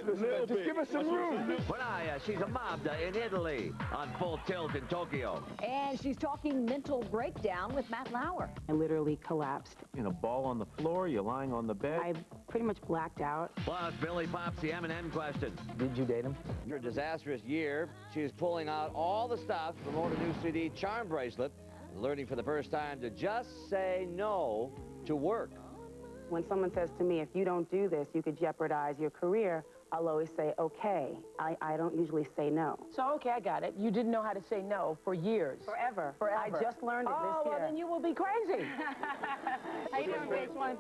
Just give us some room. Mariah, she's a mobda in Italy on Full Tilt in Tokyo. And she's talking mental breakdown with Matt Lauer. I literally collapsed. In a ball on the floor, you're lying on the bed. I pretty much blacked out. Plus, Billy pops the M&M question. Did you date him? After a disastrous year, she's pulling out all the stops to promote a new CD, Charmbracelet, learning for the first time to just say no to work. When someone says to me, if you don't do this, you could jeopardize your career, I'll always say, okay. I don't usually say no. So, okay, I got it. You didn't know how to say no for years. Forever. Forever. I just learned it this year. Oh, well, then you will be crazy. How you doing, Grace One?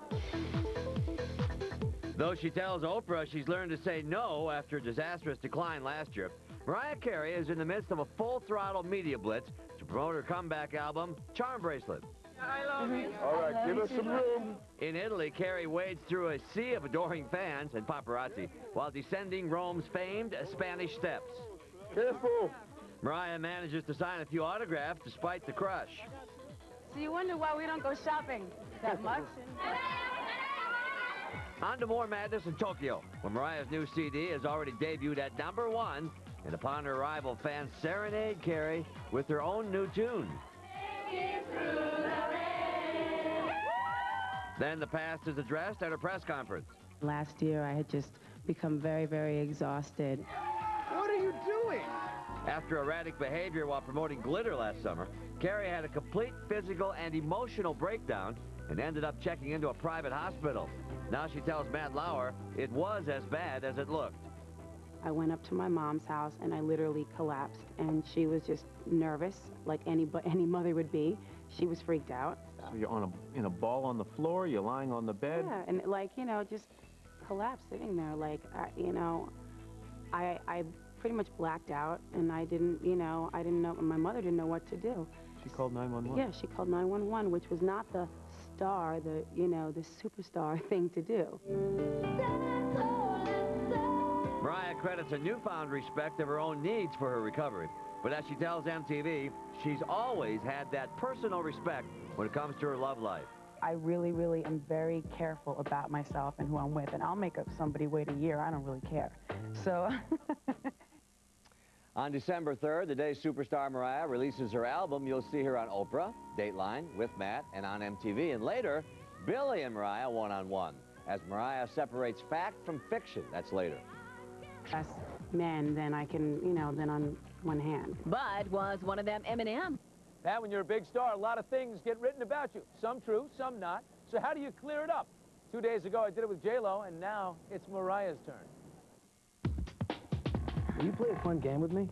Though she tells Oprah she's learned to say no after a disastrous decline last year, Mariah Carey is in the midst of a full-throttle media blitz to promote her comeback album, Charmbracelet. I love you. All right, give us some room. In Italy, Carey wades through a sea of adoring fans and paparazzi while descending Rome's famed Spanish steps. Careful. Mariah manages to sign a few autographs despite the crush. So you wonder why we don't go shopping that much? On to more madness in Tokyo, where Mariah's new CD has already debuted at #1, and upon her arrival, fans serenade Carey with her own new tune. Then the past is addressed at her press conference. Last year, I had just become very, very exhausted. What are you doing? After erratic behavior while promoting glitter last summer, Carey had a complete physical and emotional breakdown and ended up checking into a private hospital. Now she tells Matt Lauer it was as bad as it looked. I went up to my mom's house, and I literally collapsed, and she was just nervous, like any mother would be. She was freaked out. So you're in a ball on the floor, you're lying on the bed. Yeah, and like, you know, just collapsed sitting there. Like, you know, I pretty much blacked out, and I didn't know, my mother didn't know what to do. She called 911? Yeah, she called 911, which was not the star, the superstar thing to do. Mariah credits a newfound respect of her own needs for her recovery. But as she tells MTV, she's always had that personal respect when it comes to her love life. I really, really am very careful about myself and who I'm with, and I'll make up somebody wait a year. I don't really care. So. On December 3rd, the day superstar Mariah releases her album, you'll see her on Oprah, Dateline, with Matt, and on MTV. And later, Billy and Mariah one-on-one, as Mariah separates fact from fiction. That's later. Less men than I can, than on one hand. But was one of them M&M? Pat, when you're a big star, a lot of things get written about you. Some true, some not. So how do you clear it up? 2 days ago, I did it with J-Lo, and now it's Mariah's turn. Will you play a fun game with me?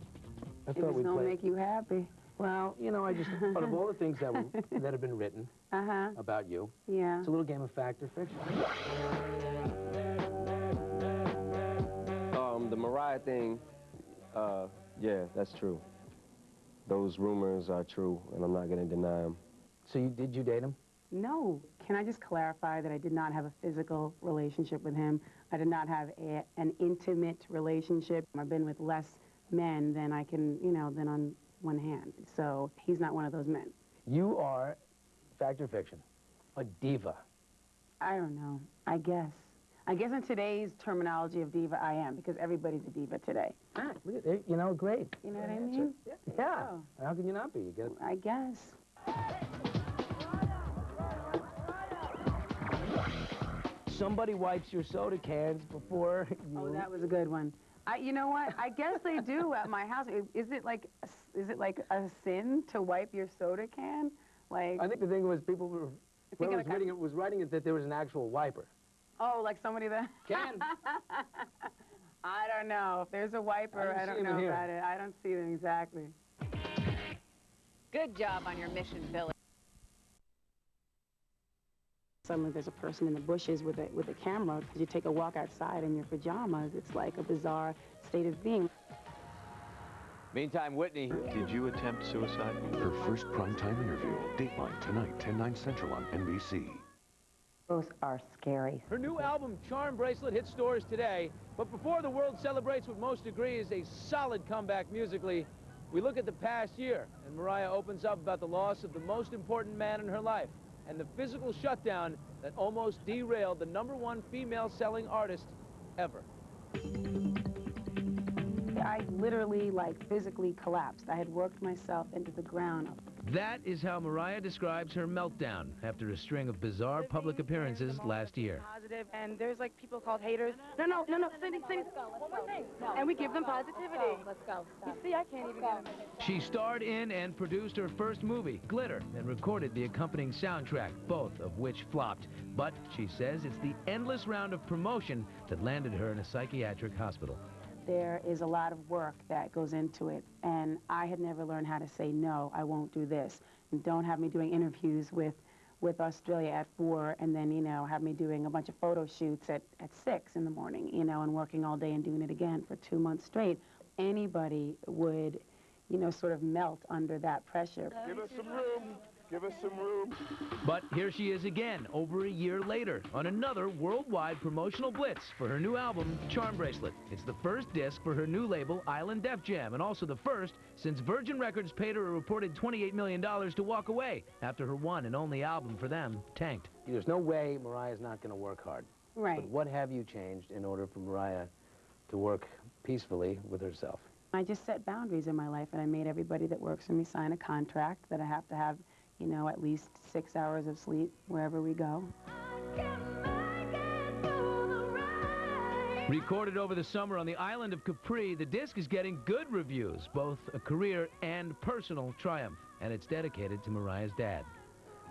I If it's gonna make you happy. Well, you know, I just thought of all the things that have been written about you. Yeah. It's a little game of fact or fiction. The Mariah thing, yeah, that's true. Those rumors are true, and I'm not going to deny them. So did you date him? No. Can I just clarify that I did not have a physical relationship with him? I did not have an intimate relationship. I've been with less men than I can, than on one hand. So he's not one of those men. You are, fact or fiction, a diva. I don't know. I guess in today's terminology of diva, I am, because everybody's a diva today. Ah, look at it, great. You know what I mean? Yeah. Oh. How can you not be? You get it. I guess. Somebody wipes your soda cans before you... Oh, that was a good one. You know what? I guess they do at my house. Is it like a sin to wipe your soda can? Like, I think the thing was people were... Whoever was reading it was writing it that there was an actual wiper. Oh, like somebody that... Can. I don't know. If there's a wiper, I don't know about it. I don't see them exactly. Good job on your mission, Billy. Suddenly there's a person in the bushes with a camera, because you take a walk outside in your pajamas. It's like a bizarre state of being. Meantime, Whitney. Did you attempt suicide? Her first primetime interview. Dateline tonight, 10/9 Central on NBC. Those are scary. Her new album, Charmbracelet, hit stores today. But before the world celebrates what most agree is a solid comeback musically, we look at the past year, and Mariah opens up about the loss of the most important man in her life and the physical shutdown that almost derailed the #1 female selling artist ever. I literally, like, physically collapsed. I had worked myself into the ground. That is how Mariah describes her meltdown after a string of bizarre public appearances last year. Positive, and there's like people called haters. No, Cindy, one more thing. And we give them positivity. Let's go. You see, I can't even get them. She starred in and produced her first movie, Glitter, and recorded the accompanying soundtrack, both of which flopped. But she says it's the endless round of promotion that landed her in a psychiatric hospital. There is a lot of work that goes into it, and I had never learned how to say, no, I won't do this. And don't have me doing interviews with Australia at 4, and then, you know, have me doing a bunch of photo shoots at 6 in the morning, you know, and working all day and doing it again for 2 months straight. Anybody would, you know, sort of melt under that pressure. Give us some room. Give us some room. But here she is again, over a year later, on another worldwide promotional blitz for her new album, Charmbracelet. It's the first disc for her new label, Island Def Jam, and also the first since Virgin Records paid her a reported $28 million to walk away after her one and only album for them tanked. There's no way Mariah's not going to work hard. Right. But what have you changed in order for Mariah to work peacefully with herself? I just set boundaries in my life, and I made everybody that works for me sign a contract that I have to have, you know, at least 6 hours of sleep wherever we go. Recorded over the summer on the island of Capri, the disc is getting good reviews, both a career and personal triumph, and it's dedicated to Mariah's dad.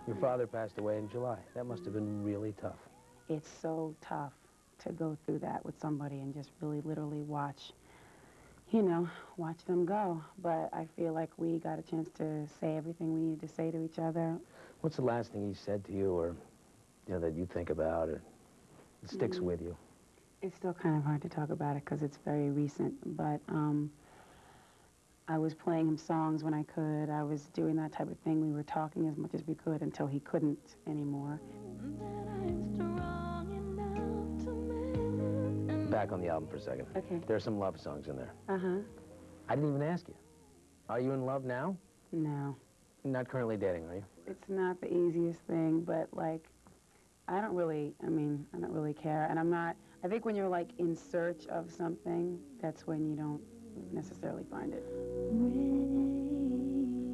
Your father passed away in July. That must have been really tough. It's so tough to go through that with somebody and just really literally watch, you know, watch them go. But I feel like we got a chance to say everything we needed to say to each other. What's the last thing he said to you, or, you know, that you think about, or it sticks with you? It's still kind of hard to talk about it because it's very recent, but I was playing him songs when I could. I was doing that type of thing. We were talking as much as we could until he couldn't anymore. Back on the album for a second. Okay. There are some love songs in there. Uh-huh. I didn't even ask you. Are you in love now? No. Not currently dating, are you? It's not the easiest thing, but, like, I don't really care. And I think when you're, like, in search of something, that's when you don't necessarily find it.